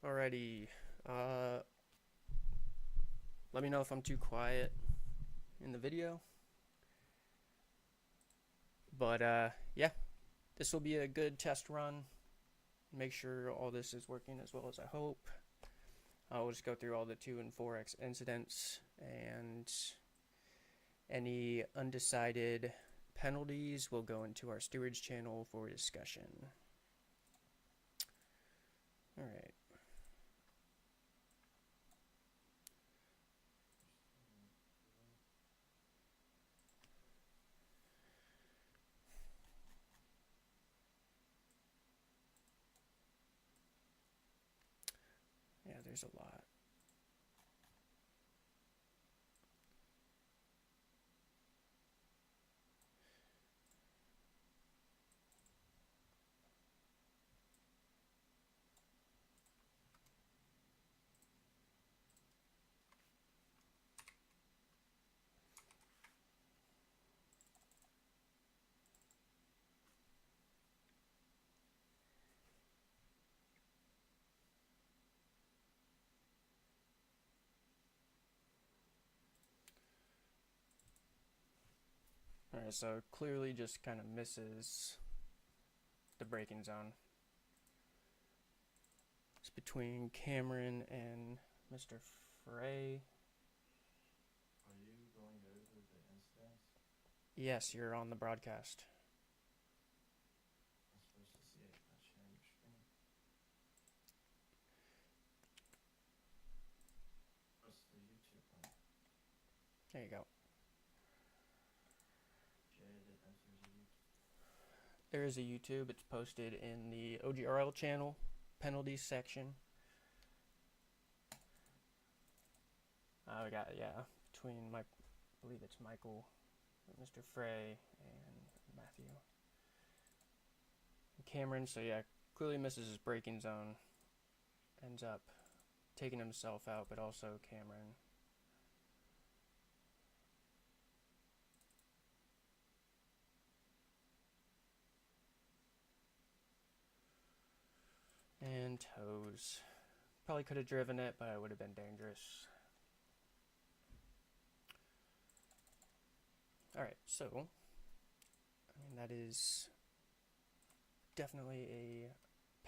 Alrighty. Uh, Let me know if I'm too quiet in the video. But yeah, this will be a good test run. Make sure all this is working as well as I hope. We'll just go through all the 2 and 4x incidents and any undecided penalties will go into our stewards channel for discussion. Alright. Yeah, there's a lot. Alright, so clearly just kind of misses the braking zone. It's between Cameron and Mr. Frey. Are you going over the incidents? Yes, you're on the broadcast. I'm supposed to see it by sharing your screen. What's the YouTube one? There you go. Jay didn't know if there's a YouTube. There is a YouTube. It's posted in the OGRL channel, penalties section. We got, yeah, between I believe it's Michael, Mr. Frey, and Matthew. And Cameron, so yeah, clearly misses his braking zone. Ends up taking himself out, but also Cameron. And toes. Probably could have driven it, but it would have been dangerous. Alright, so, I mean, that is definitely a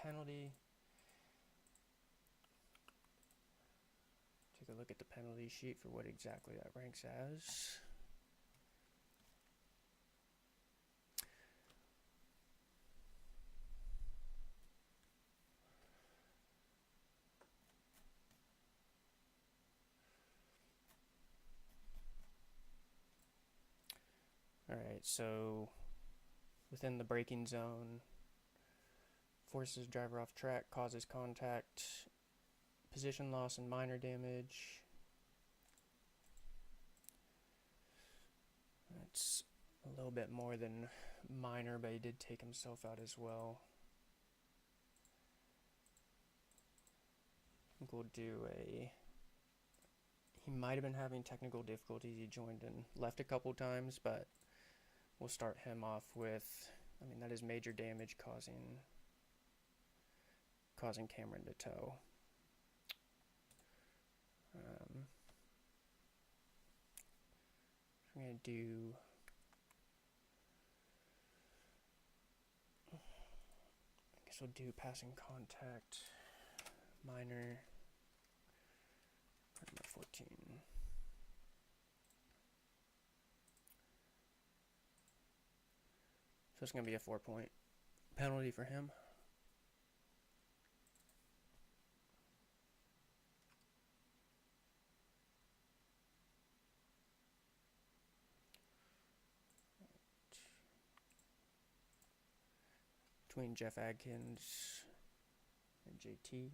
penalty. Take a look at the penalty sheet for what exactly that ranks as. Alright, so within the braking zone, forces driver off track, causes contact, position loss and minor damage. That's a little bit more than minor, but he did take himself out as well. I think we'll do a... He might have been having technical difficulties. He joined and left a couple times, but we'll start him off with... I mean, that is major damage causing Cameron to tow. I'm going to do... I guess we'll do passing contact, minor, number 14. So it's going to be a 4-point penalty for him. Between Jeff Adkins and JT.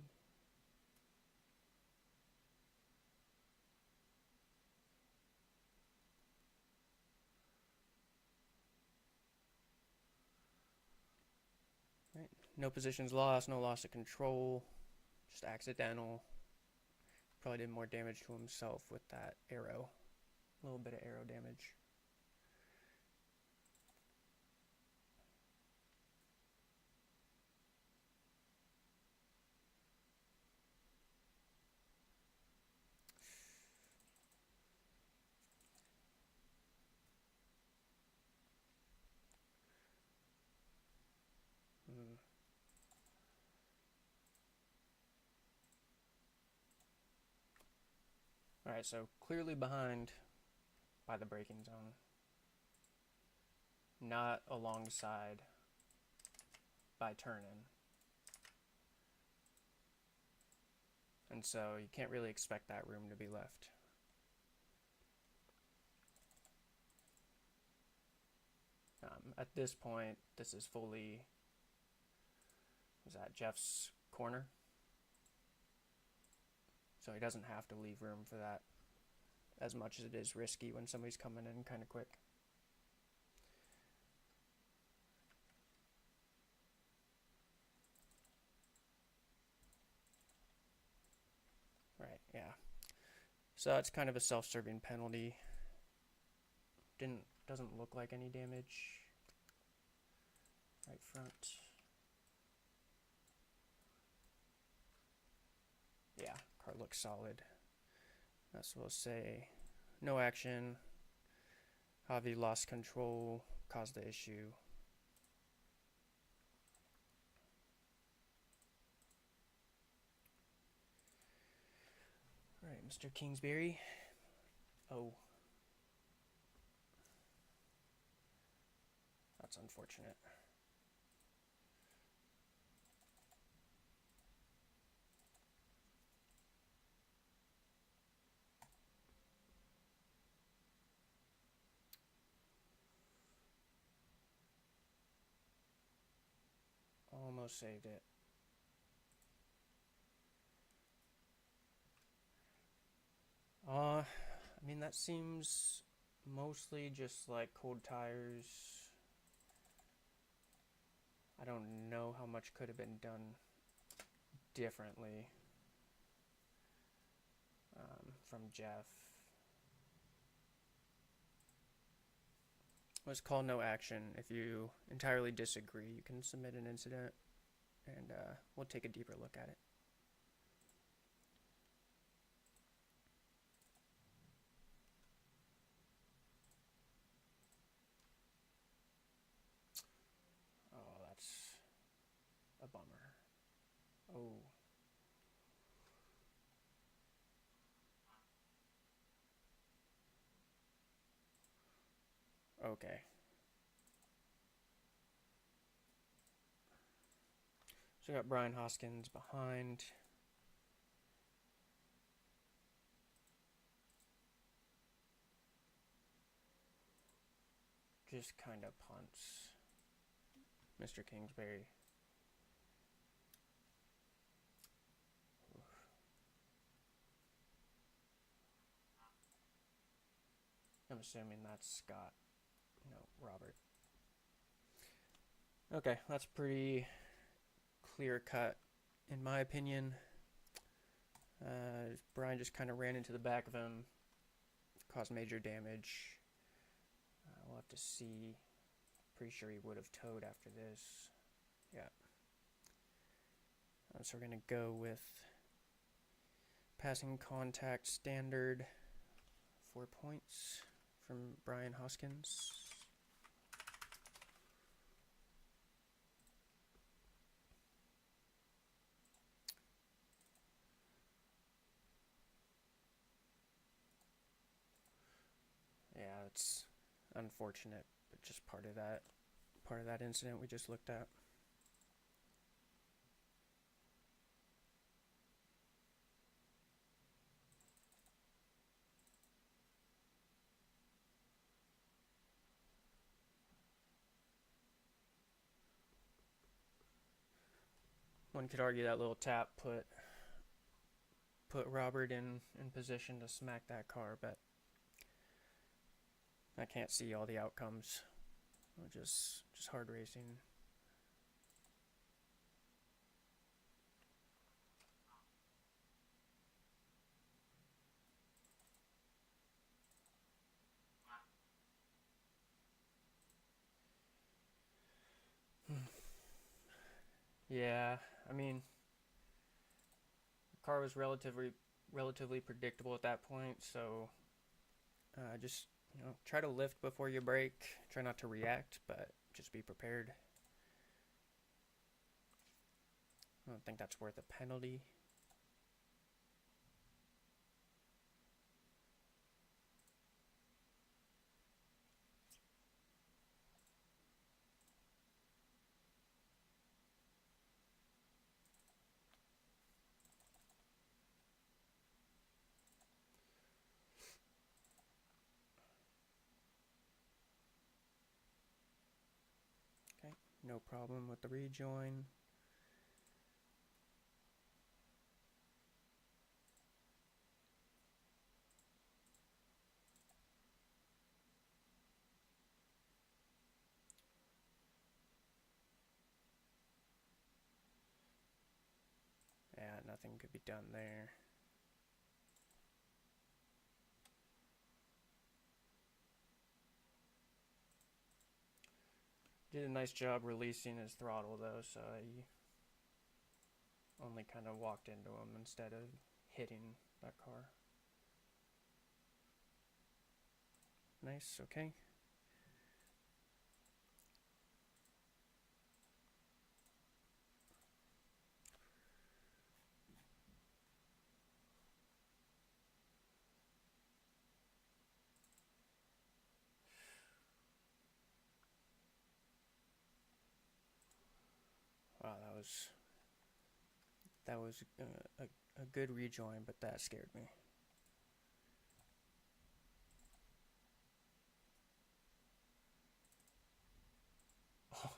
Right. No positions lost, no loss of control, just accidental. Probably did more damage to himself with that arrow. A little bit of arrow damage. Alright, so clearly behind by the braking zone. Not alongside by turn-in. And so you can't really expect that room to be left. At this point, this is fully, is that Jeff's corner? So he doesn't have to leave room for that, as much as it is risky when somebody's coming in kind of quick. Right, yeah. So it's kind of a self-serving penalty. Doesn't look like any damage. Right front. Yeah, car looks solid. So we'll say no action. Javi lost control, caused the issue. All right, Mr. Kingsbury. Oh. That's unfortunate. Almost saved it. I mean, that seems mostly just like cold tires. I don't know how much could have been done differently from Jeff. Let's call no action. If you entirely disagree, you can submit an incident, and we'll take a deeper look at it. Oh, that's a bummer. Oh. Okay. So we got Brian Hoskins behind. Just kind of punts Mr. Kingsbury. I'm assuming that's Scott. No, Robert. Okay, that's pretty clear cut, in my opinion. Brian just kind of ran into the back of him, caused major damage. We'll have to see. Pretty sure he would have towed after this. Yeah. So we're going to go with passing contact standard, 4 points from Brian Hoskins. Yeah, it's unfortunate, but just part of that incident we just looked at. One could argue that little tap put Robert in position to smack that car, but I can't see all the outcomes. Just hard racing. Yeah, I mean, the car was relatively predictable at that point, so just try to lift before you brake. Try not to react, but just be prepared. I don't think that's worth a penalty. no problem with the rejoin. Yeah, nothing could be done there. Did a nice job releasing his throttle though, so he only kind of walked into him instead of hitting that car. Nice, okay. Wow, that was a good rejoin, but that scared me. Oh.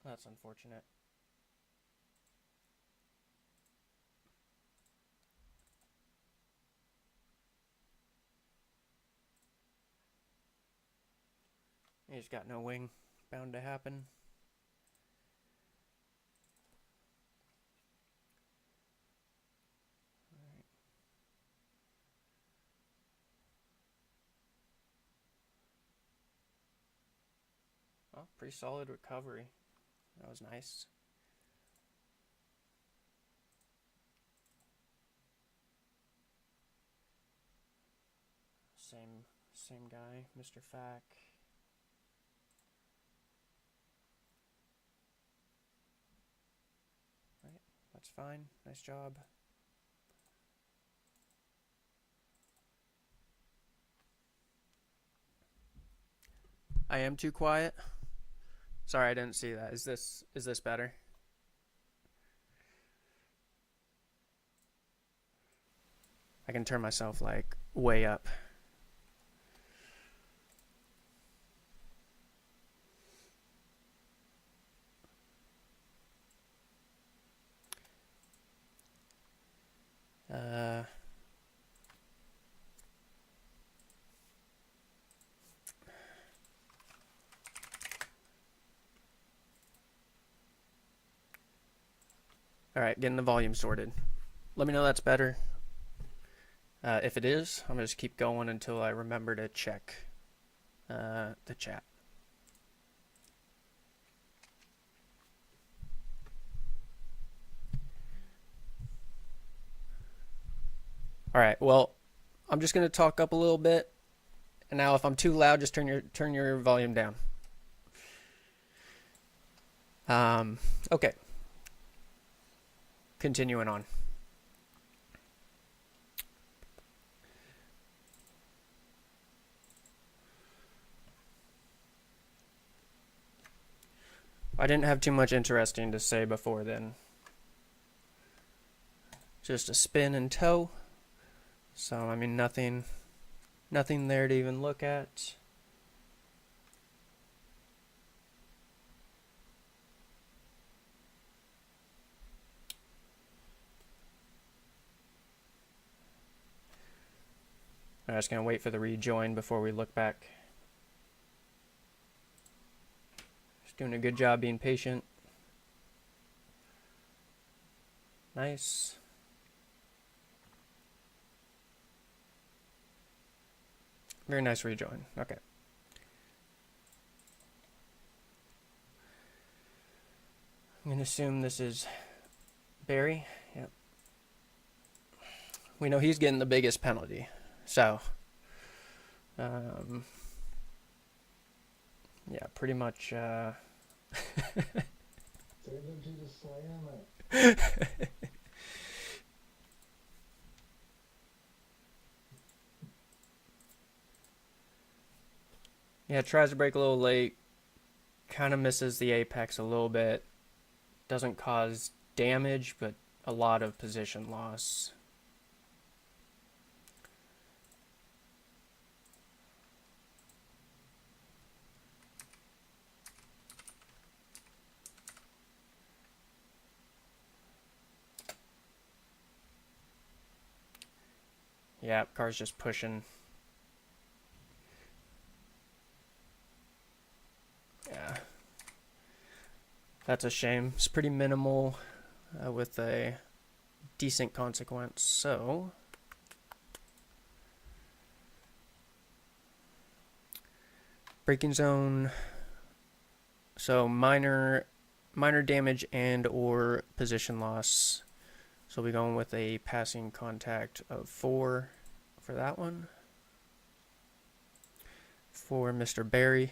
That's unfortunate. He's got no wing. Bound to happen. Oh, pretty solid recovery. That was nice. Same guy, Mr. Fack. Right, that's fine. Nice job. I am too quiet. Sorry, I didn't see that. Is this better? I can turn myself like way up. All right, getting the volume sorted. Let me know that's better. If it is, I'm gonna just keep going until I remember to check the chat. All right, well, I'm just gonna talk up a little bit, and now if I'm too loud, just turn your volume down. Okay. Continuing on. I didn't have too much interesting to say before then. Just a spin and tow. So, I mean, nothing there to even look at. I'm just going to wait for the rejoin before we look back. Just doing a good job being patient. Nice. Very nice rejoin. Okay. I'm going to assume this is Barry. Yep. We know he's getting the biggest penalty. So, yeah, pretty much, Save them to the slam it. yeah, tries to brake a little late, kind of misses the apex a little bit, doesn't cause damage, but a lot of position loss. Yeah, car's just pushing. Yeah. That's a shame. It's pretty minimal with a decent consequence. So, braking zone. So minor damage and or position loss. So we'll be going with a passing contact of 4 for that one. For Mr. Barry.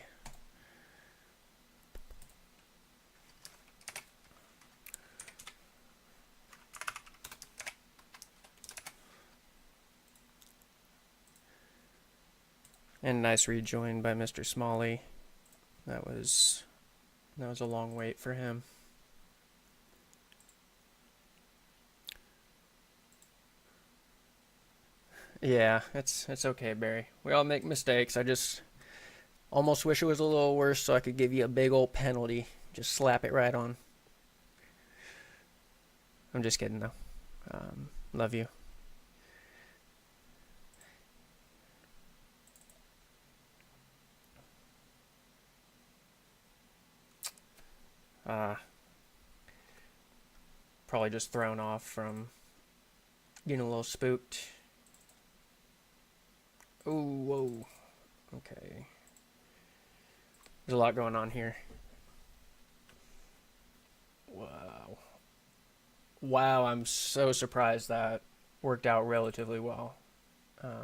And nice rejoin by Mr. Smalley. That was a long wait for him. Yeah, it's okay, Barry. We all make mistakes. I just almost wish it was a little worse so I could give you a big old penalty. Just slap it right on. I'm just kidding though. Love you. Probably just thrown off from getting a little spooked. Oh, whoa. Okay. There's a lot going on here. Wow. Wow, I'm so surprised that worked out relatively well. I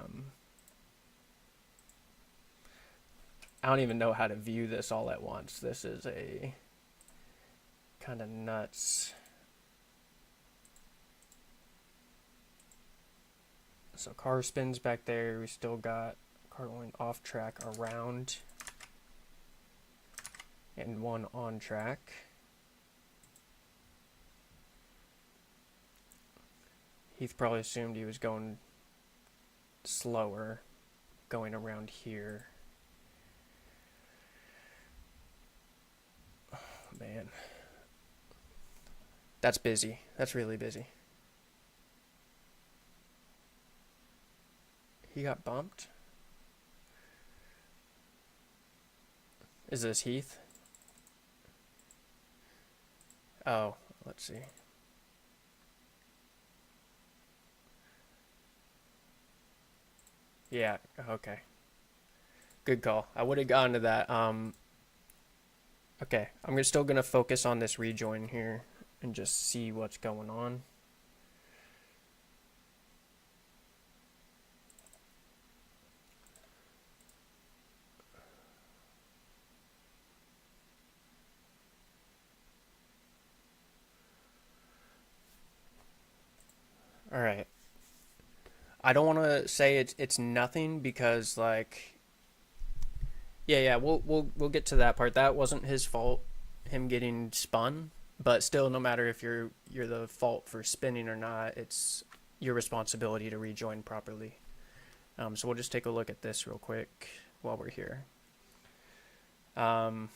don't even know how to view this all at once. This is a kind of nuts. So car spins back there. We still got car going off track around and one on track. Heath probably assumed he was going slower going around here. Oh, man. That's busy. That's really busy. He got bumped? Is this Heath? Oh, let's see. Yeah, okay. Good call. I would have gone to that. Okay, I'm still going to focus on this rejoin here and just see what's going on. All right. I don't want to say it's nothing because like yeah, we'll get to that part. That wasn't his fault, him getting spun, but still no matter if you're the fault for spinning or not, it's your responsibility to rejoin properly. So we'll just take a look at this real quick while we're here. As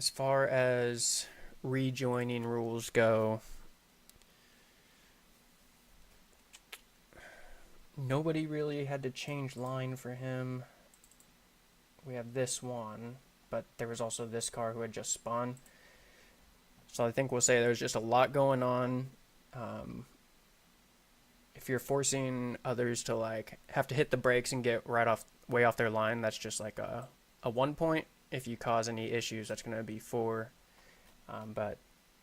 far as rejoining rules go, nobody really had to change line for him. We have this one, but there was also this car who had just spun. So I think we'll say there's just a lot going on. If you're forcing others to like have to hit the brakes and get way off their line, that's just like a 1 point. If you cause any issues, that's going to be 4. But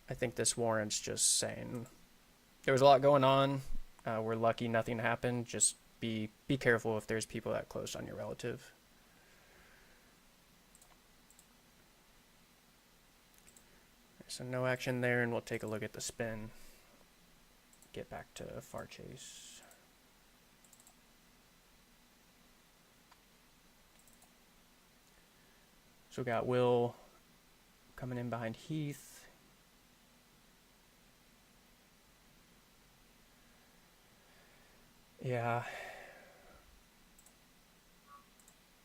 I think this warrants just saying there was a lot going on. We're lucky nothing happened. Just be careful if there's people that close on your relative. So no action there, and we'll take a look at the spin. Get back to far chase. So we got Will coming in behind Heath. Yeah.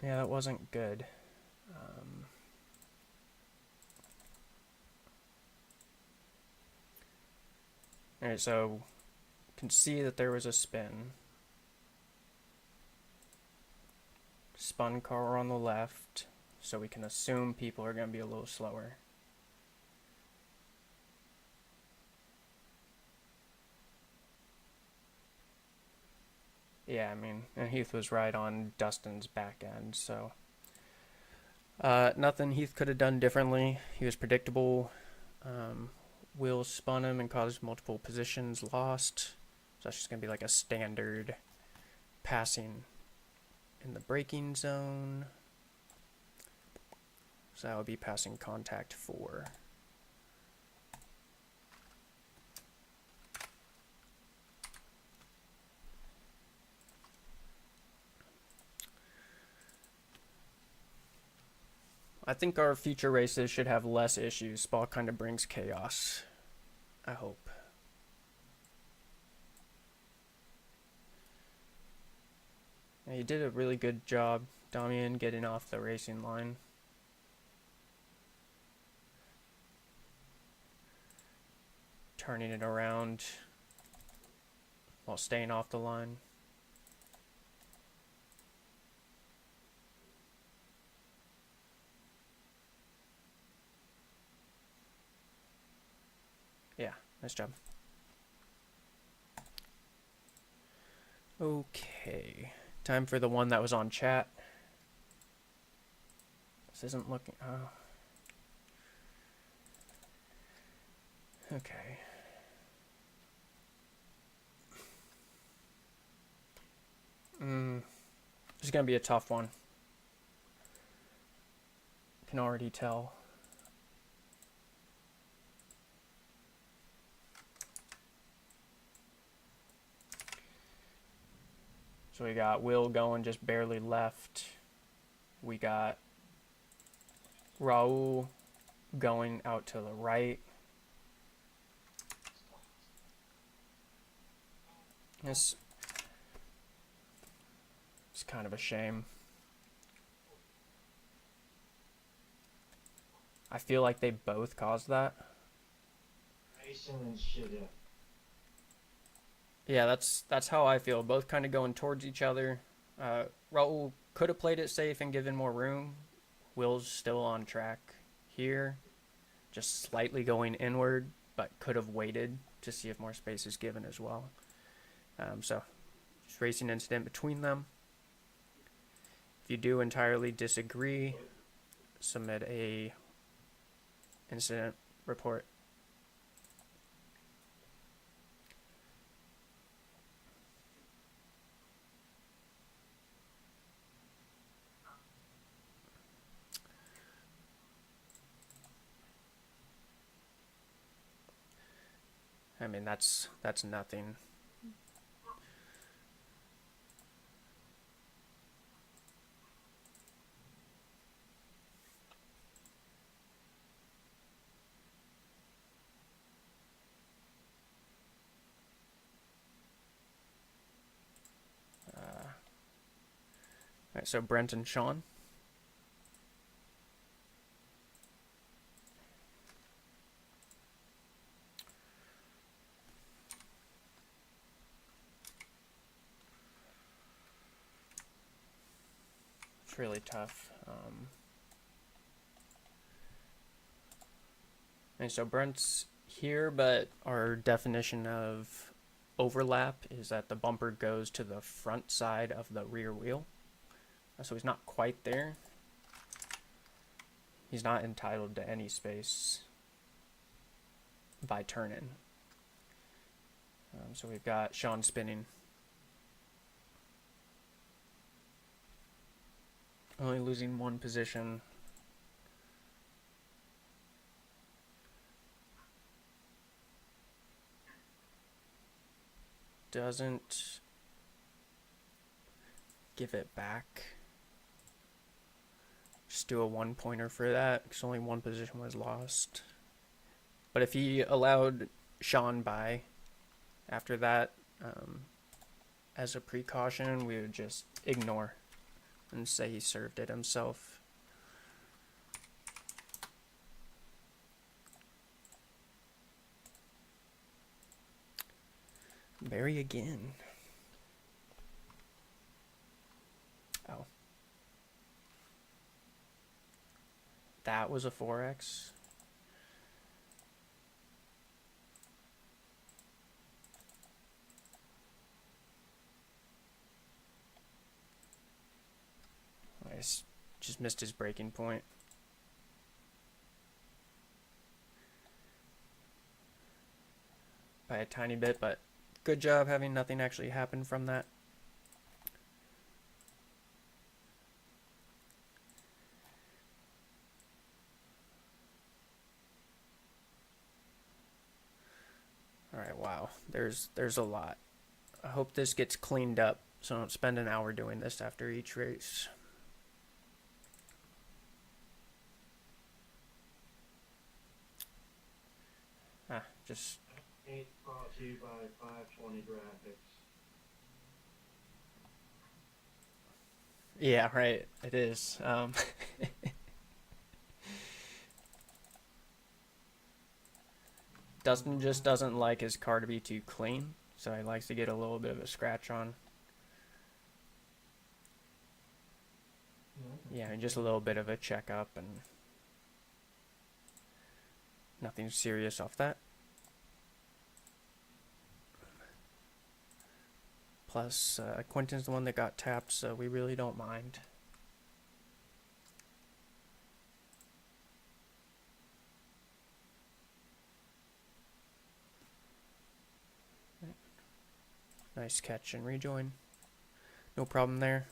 Yeah, that wasn't good. Alright, so can see that there was a spin. Spun car on the left, so we can assume people are going to be a little slower. Yeah, I mean, and Heath was right on Dustin's back end, so nothing Heath could have done differently. He was predictable. Will spun him and caused multiple positions lost. So that's just going to be like a standard passing in the braking zone. So that would be passing contact 4. I think our future races should have less issues. Spa kind of brings chaos, I hope. And he did a really good job, Damian, getting off the racing line. Turning it around while staying off the line. Yeah, nice job. Okay, time for the one that was on chat. This isn't looking, oh. Okay. This is gonna be a tough one. Can already tell. So we got Will going just barely left. We got Raul going out to the right. It's kind of a shame. I feel like they both caused that. Yeah, that's how I feel. Both kind of going towards each other. Raul could have played it safe and given more room. Will's still on track here, just slightly going inward, but could have waited to see if more space is given as well. So, just racing incident between them. If you do entirely disagree, submit a incident report. I mean, that's nothing. All right, so Brent and Sean. It's really tough. And so Brent's here, but our definition of overlap is that the bumper goes to the front side of the rear wheel. So he's not quite there. He's not entitled to any space by turn-in. So we've got Sean spinning. Only losing one position. Doesn't give it back. Just do a 1-pointer for that, because only one position was lost. But if he allowed Sean by after that, as a precaution, we would just ignore and say he served it himself. Barry again. Oh. That was a 4x. I just missed his breaking point. By a tiny bit, but good job having nothing actually happen from that. Alright, wow. There's a lot. I hope this gets cleaned up so I don't spend an hour doing this after each race. Just... Ain't brought to you by 520 graphics. Yeah, right. It is. Dustin just doesn't like his car to be too clean, so he likes to get a little bit of a scratch on. Yeah, and just a little bit of a checkup and nothing serious off that. Plus, Quentin's the one that got tapped, so we really don't mind. Nice catch and rejoin. No problem there.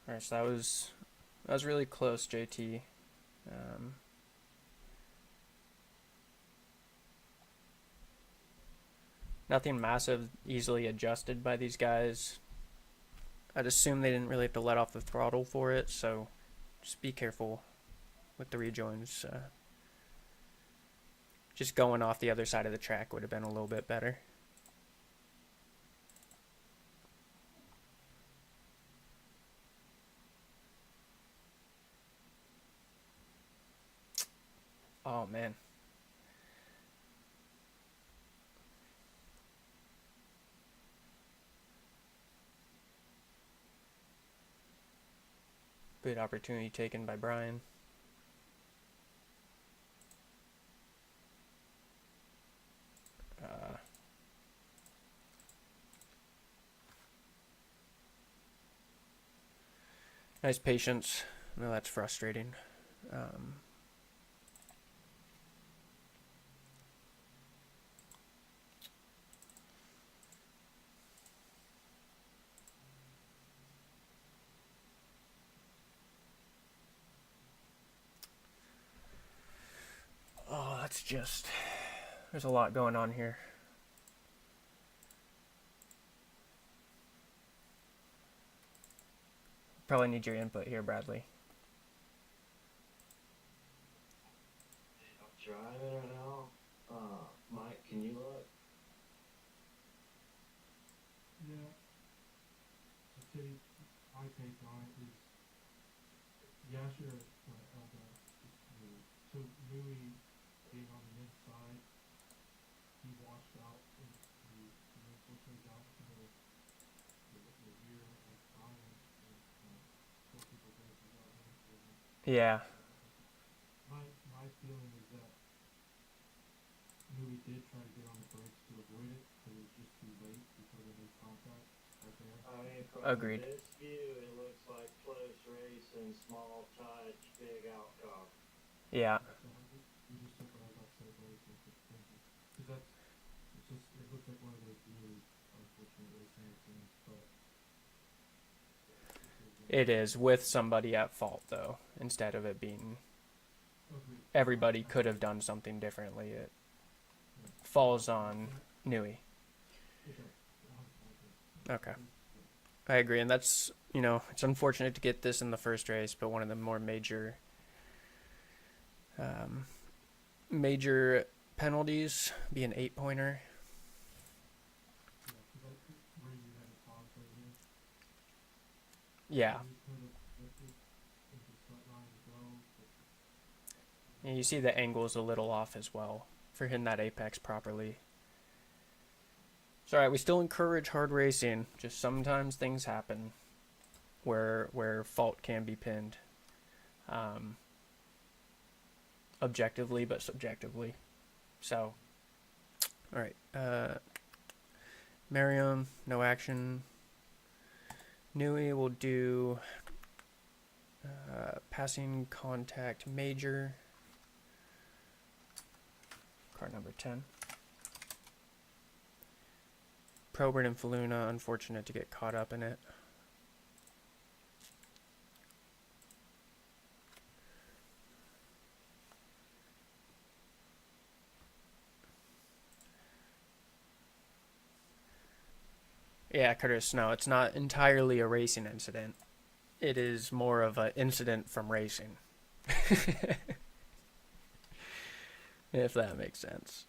Alright, so that was really close, JT. Nothing massive, easily adjusted by these guys. I'd assume they didn't really have to let off the throttle for it, so just be careful with the rejoins. Just going off the other side of the track would have been a little bit better. Oh, man. Good opportunity taken by Brian. Nice patience. I know that's frustrating. Oh, that's just... There's a lot going on here. Probably need your input here, Bradley. I'm driving right now. Mike, can you look? Yeah. I'd say my take on it is Yasher Elda is new. So Nui being on the inside, he washed out and he unfortunately got into the rear of Brian and four people basically got into him. Yeah. My feeling is that Nui did try to get on the brakes to avoid it, but it was just too late because of his contact right there. I mean, from Agreed. this view, it looks like close race and small touch, big outcome. Yeah. So we just took what I was about to say, Blake, and just thank you. Because it looks like one of those really unfortunate racing accidents, but. It is, with somebody at fault, though, instead of it being Agreed. everybody could have done something differently. It falls on Nui. Okay. I agree, and that's, it's unfortunate to get this in the first race, but one of the more major Major penalties be an 8-pointer. Yeah, cause where you had a pause right here. Yeah. You just put it lifted and just let line go. And you see the angle's a little off as well for hitting that apex properly. It's alright, we still encourage hard racing, just sometimes things happen where fault can be pinned. Objectively but subjectively. So, alright. Merriam, no action. Nui will do passing contact major. Card number 10. Probert and Faluna, unfortunate to get caught up in it. Yeah, Curtis, no, it's not entirely a racing incident. It is more of an incident from racing. If that makes sense.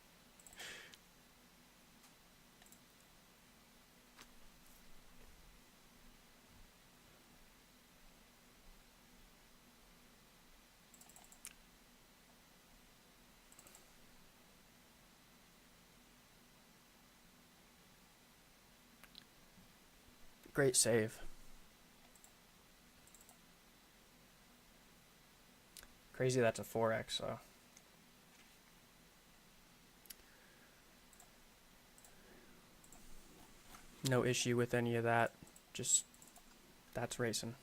Great save. Crazy that's a 4x, so. No issue with any of that. Just, that's racing.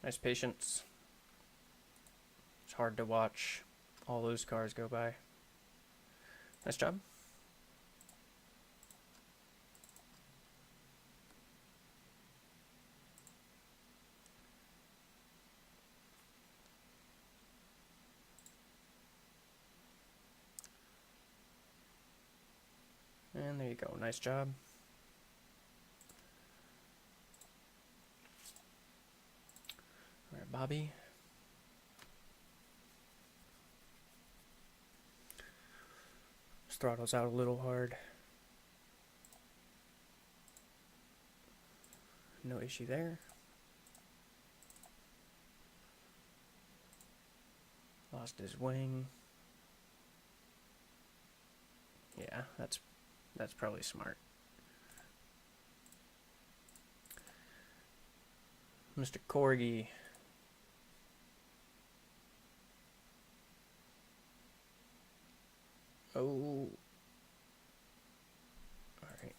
Nice patience. It's hard to watch all those cars go by. Nice job. And there you go. Nice job. All right, Bobby. His throttle's out a little hard. No issue there. Lost his wing. Yeah, that's probably smart. Mr. Corgi. Oh. Alright.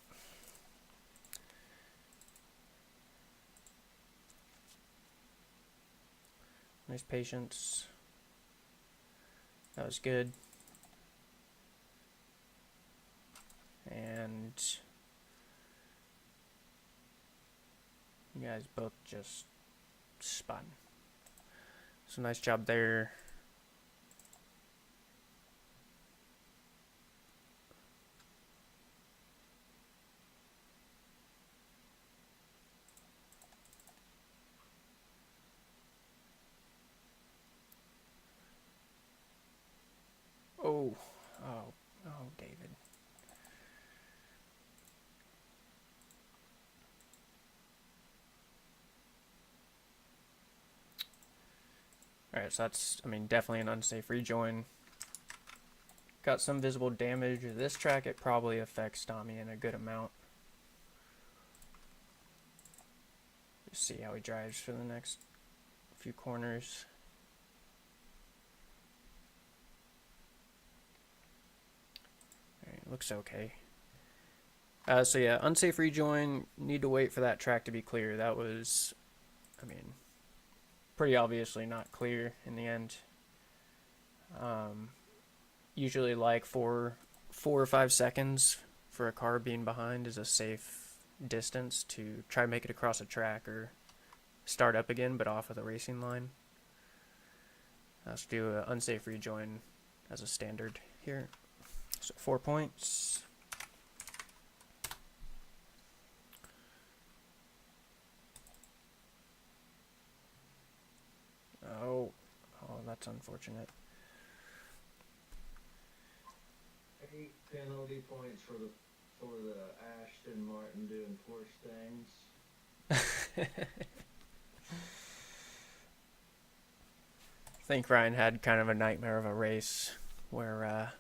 Nice patience. That was good. And you guys both just spun. So nice job there. Oh, David. Alright, so that's, I mean, definitely an unsafe rejoin. Got some visible damage. This track, it probably affects Tommy in a good amount. Just see how he drives for the next few corners. Alright, looks okay. So yeah, unsafe rejoin. Need to wait for that track to be clear. That was, I mean, pretty obviously not clear in the end. Usually like 4 or 5 seconds for a car being behind is a safe distance to try to make it across a track or start up again, but off of the racing line. Let's do an unsafe rejoin as a standard here. So 4 points. Oh, that's unfortunate. 8 penalty points for the Ashton Martin doing poor things. I think Ryan had kind of a nightmare of a race where I'll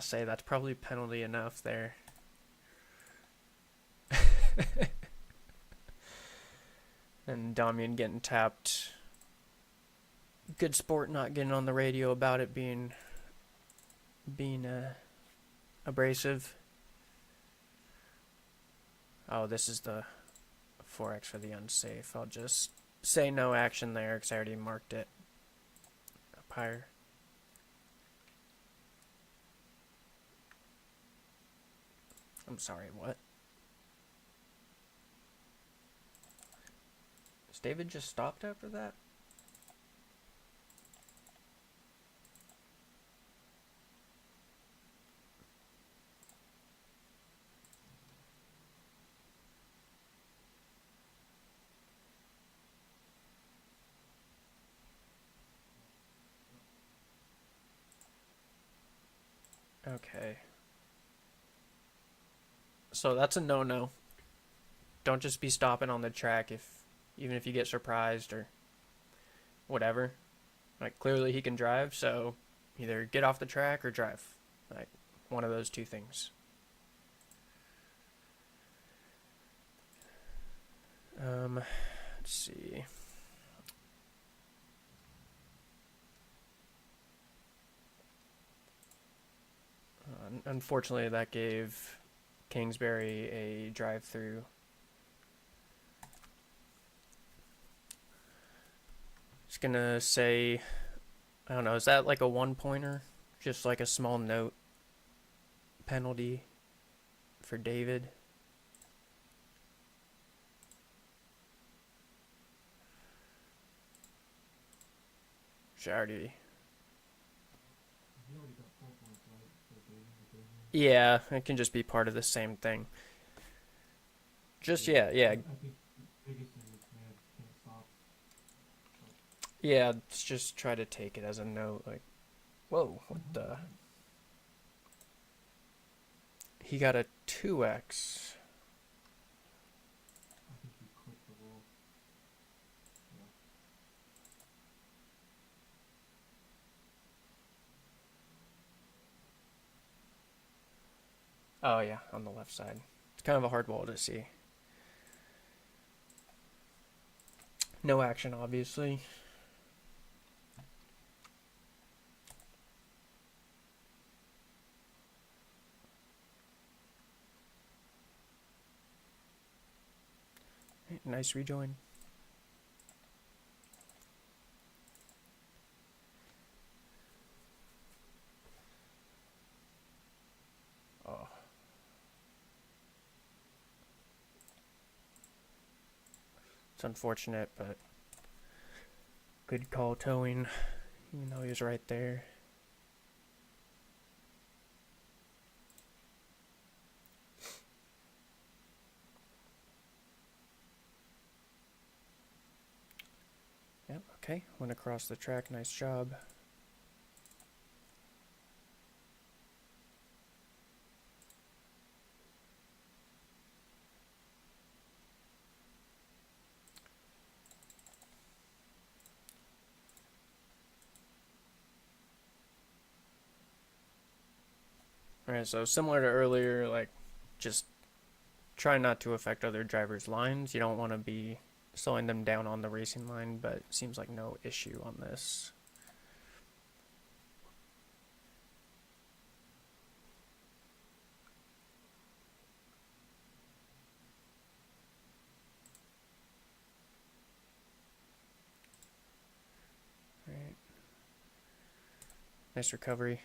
say that's probably penalty enough there. And Damian getting tapped. Good sport not getting on the radio about it being abrasive. Oh, this is the 4x for the unsafe. I'll just say no action there because I already marked it up higher. I'm sorry, what? Is David just stopped after that? Okay. So that's a no-no. Don't just be stopping on the track even if you get surprised or whatever. Like, clearly he can drive, so either get off the track or drive. Like, one of those two things. Let's see. Unfortunately, that gave Kingsbury a drive-through. Just gonna say, I don't know, is that like a one-pointer? Just like a small note penalty for David? Which I already... He already got 4 points, right? For David and Damian. Yeah, it can just be part of the same thing. Just, yeah. I think the biggest thing is, man, can't stop. Yeah, let's just try to take it as a note. Like, whoa, what the? He got a 2x. I think he clipped the wall. Yeah. Oh, yeah, on the left side. It's kind of a hard wall to see. No action, obviously. Nice rejoin. Oh. It's unfortunate, but good call towing, even though he was right there. Yep, okay, went across the track, nice job. Alright, so similar to earlier, like, just try not to affect other drivers' lines. You don't want to be slowing them down on the racing line, but it seems like no issue on this. Alright. Nice recovery.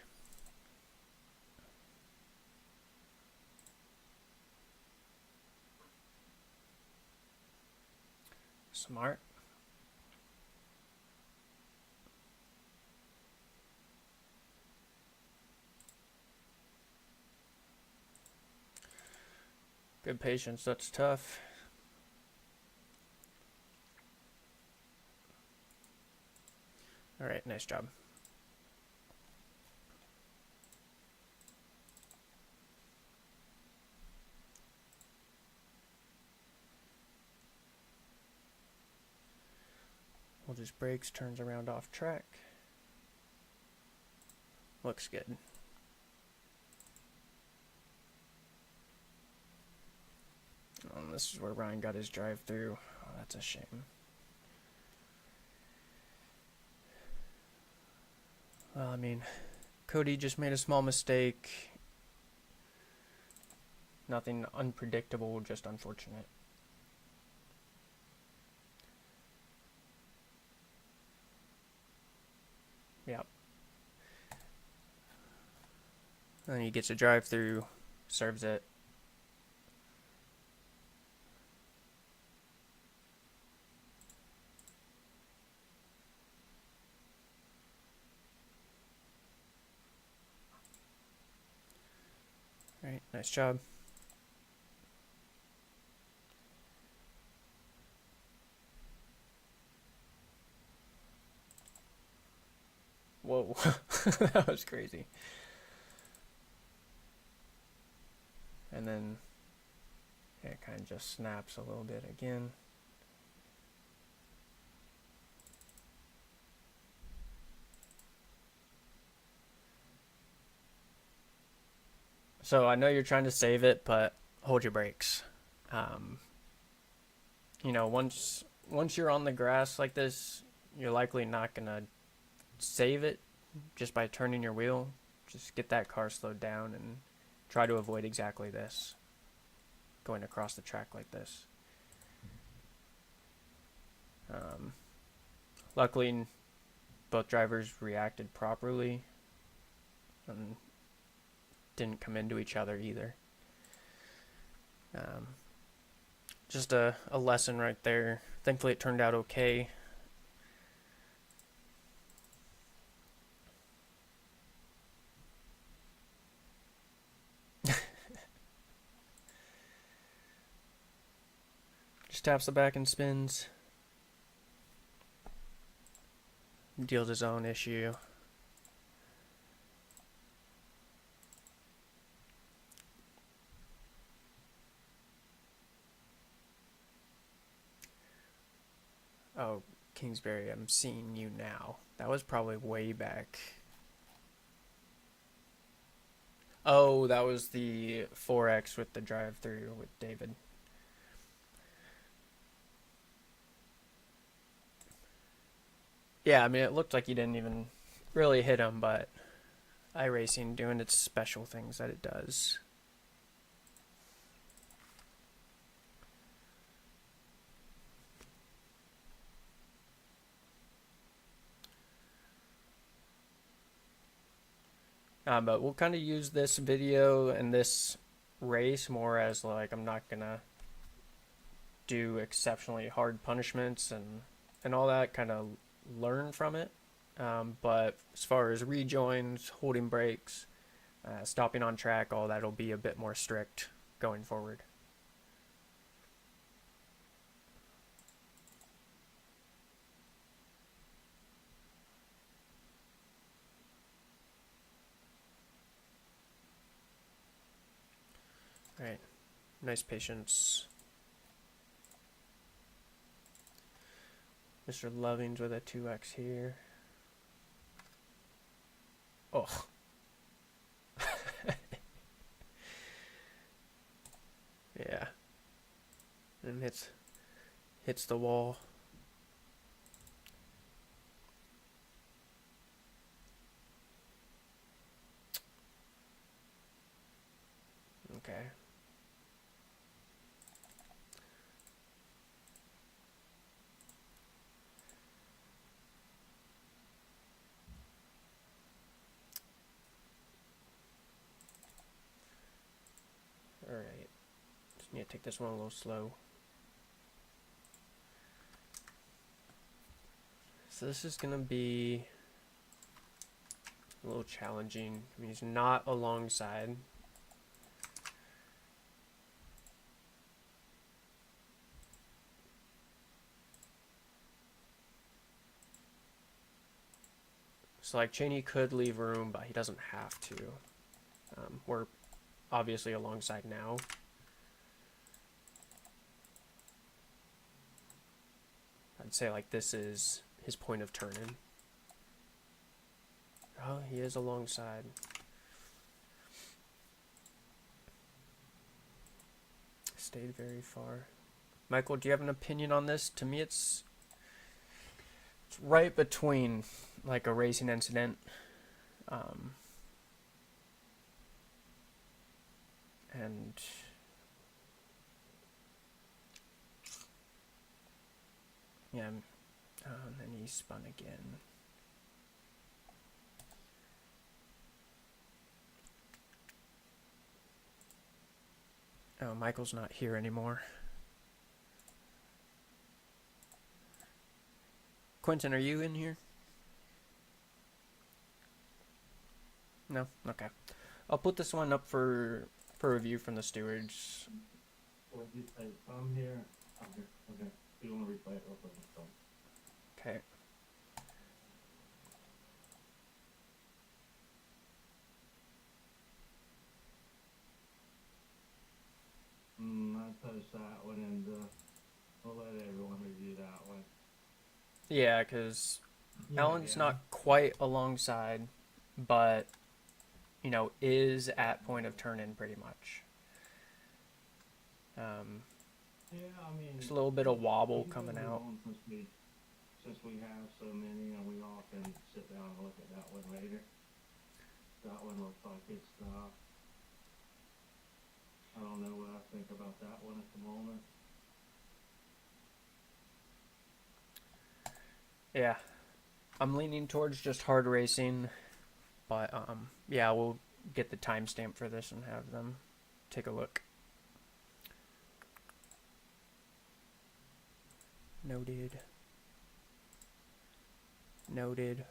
Smart. Good patience, that's tough. Alright, nice job. We'll just brakes, turns around off track. Looks good. And this is where Ryan got his drive through. Oh, that's a shame. Well, I mean, Cody just made a small mistake. Nothing unpredictable, just unfortunate. Yep. And he gets a drive through, serves it. Alright, nice job. Whoa, that was crazy. And then it kind of just snaps a little bit again. So I know you're trying to save it, but hold your brakes. You know, once you're on the grass like this, you're likely not gonna save it just by turning your wheel. Just get that car slowed down and try to avoid exactly this, going across the track like this. Luckily, both drivers reacted properly and didn't come into each other either. Just a lesson right there. Thankfully, it turned out okay. Just taps the back and spins. Deals his own issue. Oh, Kingsbury, I'm seeing you now. That was probably way back. Oh, that was the 4X with the drive-through with David. Yeah, I mean, it looked like you didn't even really hit him, but iRacing doing its special things that it does. But we'll kind of use this video and this race more as like I'm not gonna do exceptionally hard punishments and all that, kind of learn from it. But as far as rejoins, holding brakes, stopping on track, all that'll be a bit more strict going forward. All right, nice patience. Mr. Lovings with a 2X here. Oh. Yeah. And hits the wall. Okay. Alright. Just need to take this one a little slow. So this is going to be a little challenging. I mean, he's not alongside. So like Cheney could leave room, but he doesn't have to. We're obviously alongside now. I'd say like this is his point of turning. Oh, he is alongside. Stayed very far. Michael, do you have an opinion on this? To me, it's right between like a racing incident and yeah, and then he spun again. Oh, Michael's not here anymore. Quentin, are you in here? No? Okay. I'll put this one up for review from the stewards. What did you say? I'm here. I'm here. Okay. You want to replay it real quick? So. Okay. I post that one and we'll let everyone review that one. Yeah, because Yeah, Alan's yeah. not quite alongside, but, you know, is at point of turn-in pretty much. Yeah, I mean, Just a little bit of wobble we coming can move out. on since we have so many, and we all can sit down and look at that one later. That one looks like it's I don't know what I think about that one at the moment. Yeah. I'm leaning towards just hard racing, but yeah, we'll get the timestamp for this and have them take a look. Noted. Noted.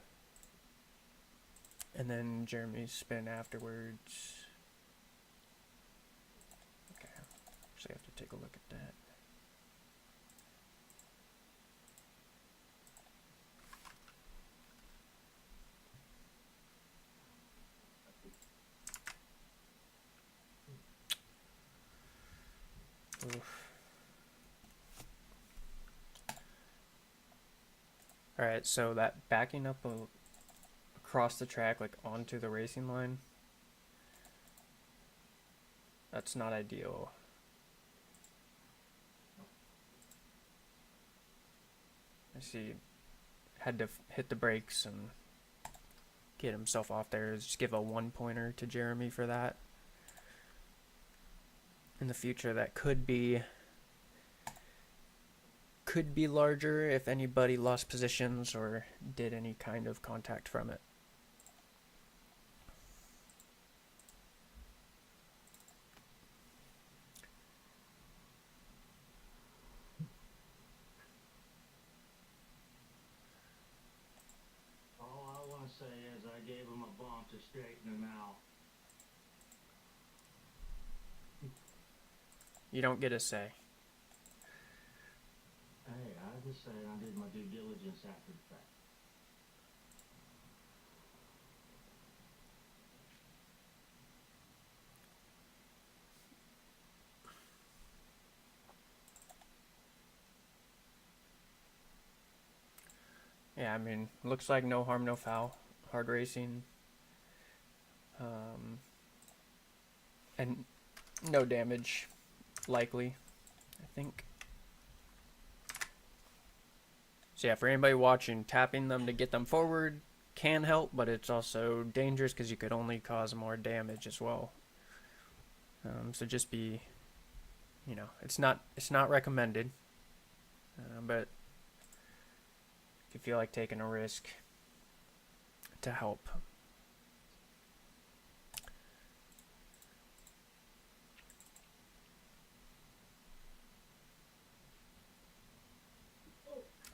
And then Jeremy's spin afterwards. Okay. Actually have to take a look at that. Oof. Alright, so that backing up across the track, like onto the racing line, that's not ideal. I see, had to hit the brakes and get himself off there. Just give a 1-pointer to Jeremy for that. In the future, that could be larger if anybody lost positions or did any kind of contact from it. All I want to say is I gave him a bump to straighten him out. You don't get a say. Hey, I just said I did my due diligence after the fact. Yeah, I mean, looks like no harm, no foul. Hard racing. And no damage, likely, I think. So yeah, for anybody watching, tapping them to get them forward can help, but it's also dangerous because you could only cause more damage as well. So just be, you know, it's not recommended, but if you feel like taking a risk to help.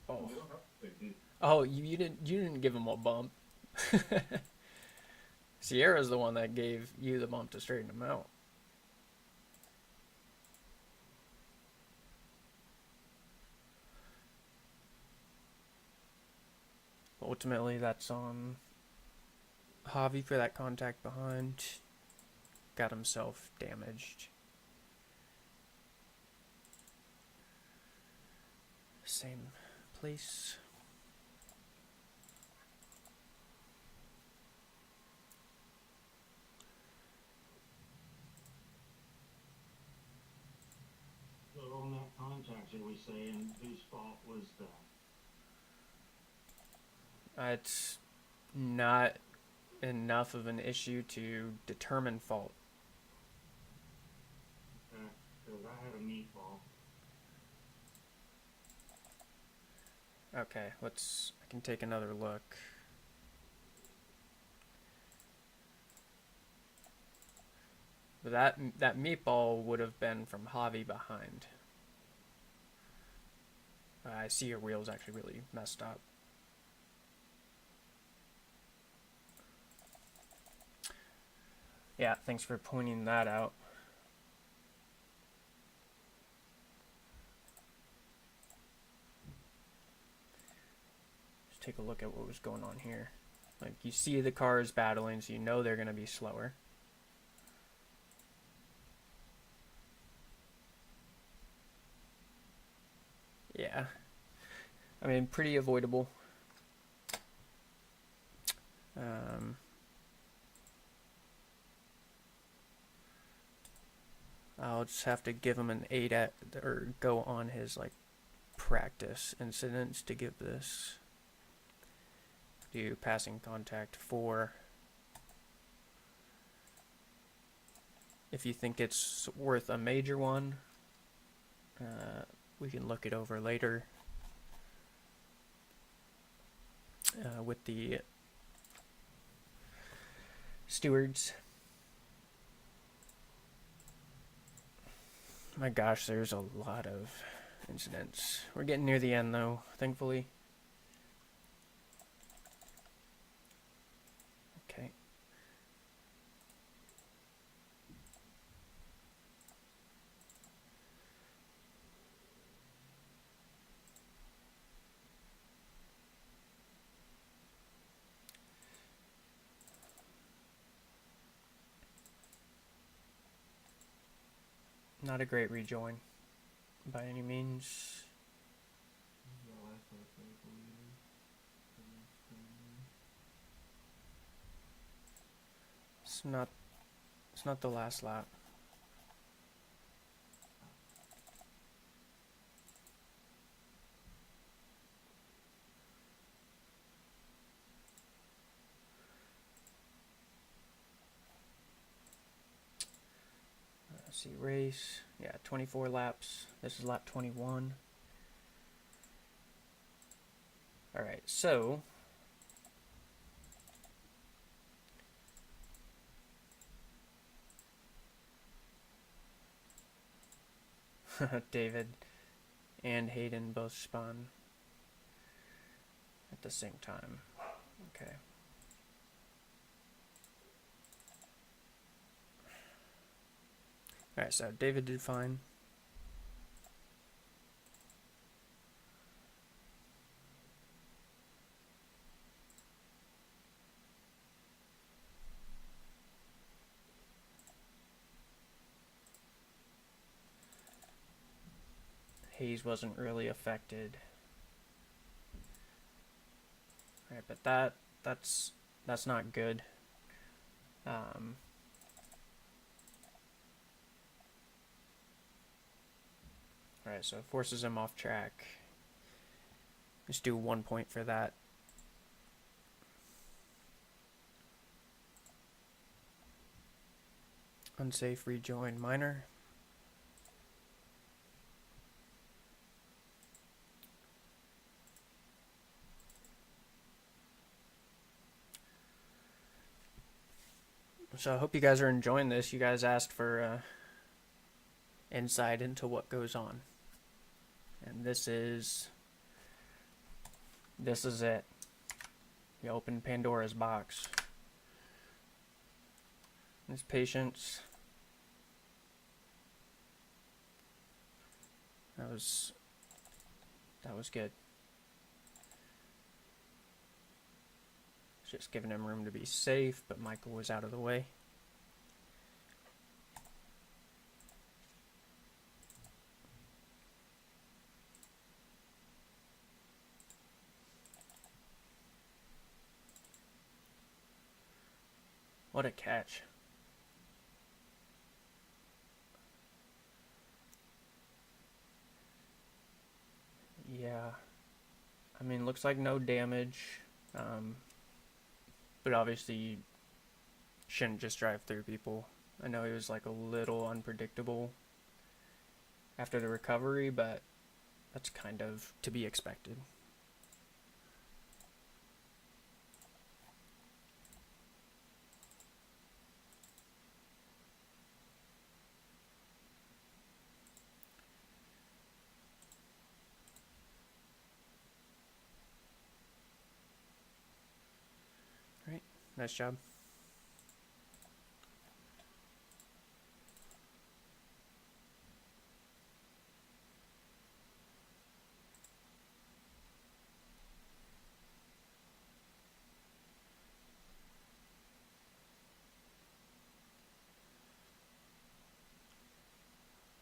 Oh. Oh, you didn't give him a bump. Sierra's the one that gave you the bump to straighten him out. Ultimately, that's on Javi for that contact behind. Got himself damaged. Same place. So on that contact, are we saying whose fault was that? It's not enough of an issue to determine fault. Okay, cause I had a meatball. Okay, I can take another look. But that meatball would have been from Javi behind. I see your wheel's actually really messed up. Yeah, thanks for pointing that out. Just take a look at what was going on here. Like, you see the cars battling, so you know they're going to be slower. Yeah. I mean, pretty avoidable. I'll just have to give him an 8 or go on his like practice incidents to give this. Do passing contact 4. If you think it's worth a major one, we can look it over later with the stewards. My gosh, there's a lot of incidents. We're getting near the end though, thankfully. Okay. Not a great rejoin by any means. This is our last lap, I believe. It's not the last lap. Let's see, race. Yeah, 24 laps. This is lap 21. Alright, so David and Hayden both spun at the same time. Okay. Alright, so David did fine. Hayes wasn't really affected. Alright, but that's not good. Alright, so it forces him off track. Just do 1 point for that. Unsafe rejoin minor. So I hope you guys are enjoying this. You guys asked for insight into what goes on. And this is it. You open Pandora's box. There's patience. That was good. Just giving him room to be safe, but Michael was out of the way. What a catch. Yeah. I mean, looks like no damage. But obviously you shouldn't just drive through people. I know he was like a little unpredictable after the recovery, but that's kind of to be expected. Right, nice job.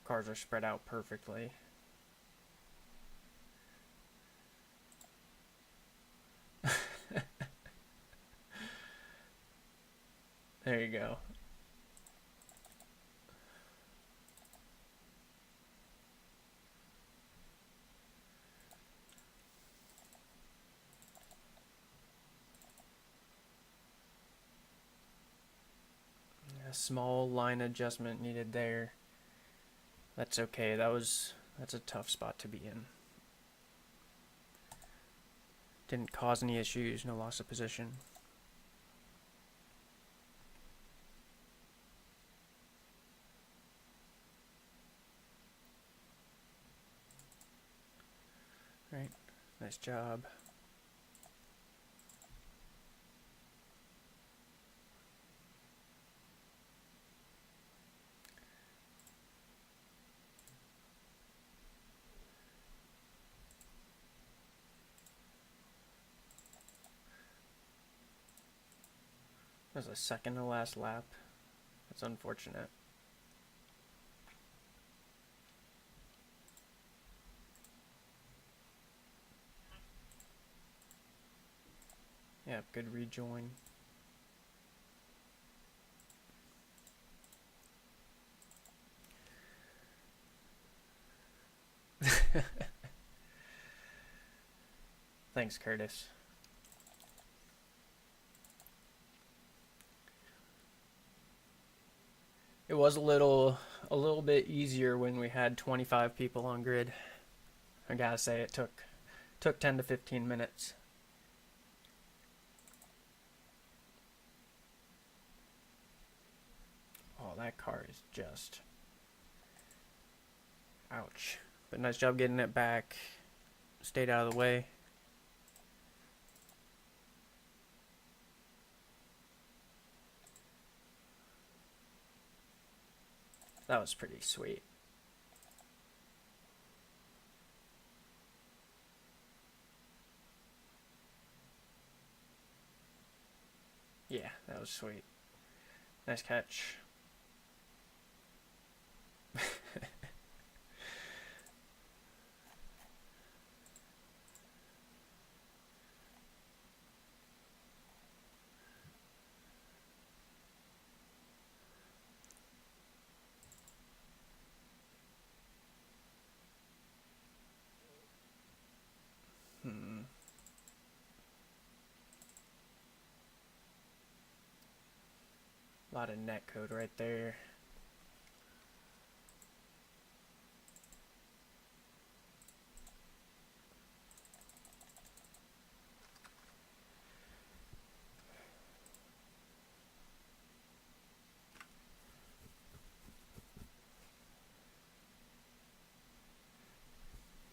Cars are spread out perfectly. There you go. A small line adjustment needed there. That's okay. That's a tough spot to be in. Didn't cause any issues, no loss of position. Right, nice job. That was the second to last lap. That's unfortunate. Yeah, good rejoin. Thanks, Curtis. It was a little bit easier when we had 25 people on grid. I gotta say, it took 10 to 15 minutes. Oh, that car is just... ouch. But nice job getting it back. Stayed out of the way. That was pretty sweet. Yeah, that was sweet. Nice catch. A lot of net code right there.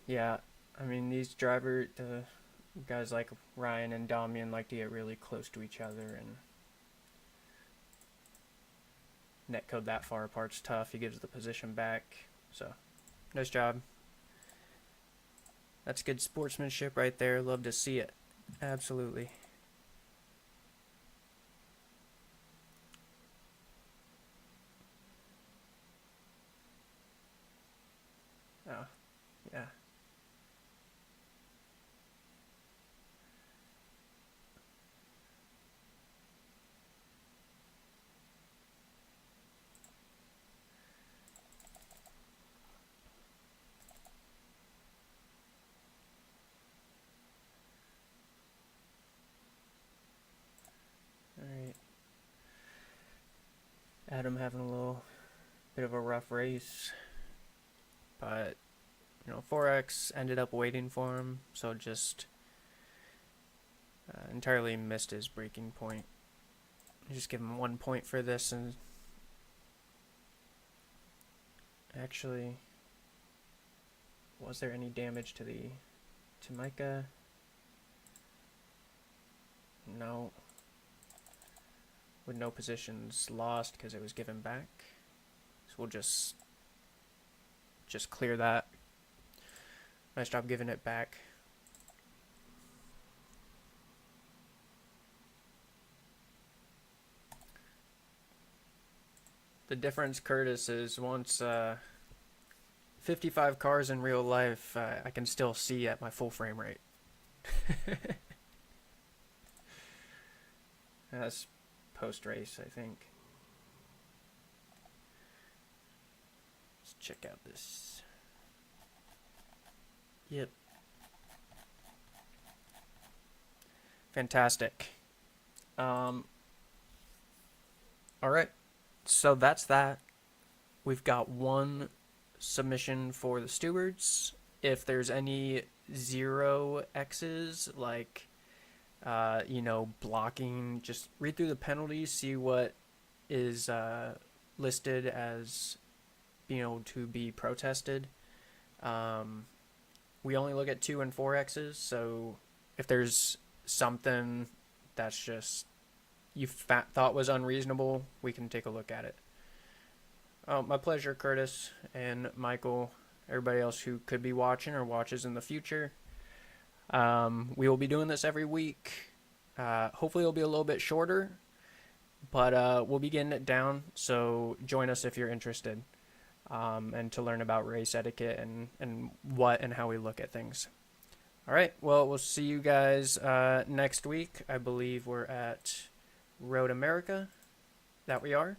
Yeah, I mean, these the guys like Ryan and Damian like to get really close to each other, and netcode that far apart's tough. He gives the position back, so nice job. That's good sportsmanship right there. Love to see it. Absolutely. Adam having a little bit of a rough race, but 4X ended up waiting for him, so just entirely missed his breaking point. Just give him 1 point for this, and actually, was there any damage to Micah? No. With no positions lost because it was given back. So we'll just clear that. Nice job giving it back. The difference, Curtis, is once 55 cars in real life, I can still see at my full frame rate. That's post-race, I think. Let's check out this. Yep. Fantastic. All right. So that's that. We've got one submission for the stewards. If there's any 0X's, like, blocking, just read through the penalties, see what is listed as being able to be protested. We only look at 2 and 4X's, so if there's something that's just you thought was unreasonable, we can take a look at it. My pleasure, Curtis and Michael, everybody else who could be watching or watches in the future. We will be doing this every week. Hopefully it'll be a little bit shorter, but we'll be getting it down, so join us if you're interested, and to learn about race etiquette and what and how we look at things. All right, well, we'll see you guys next week. I believe we're at Road America. That we are.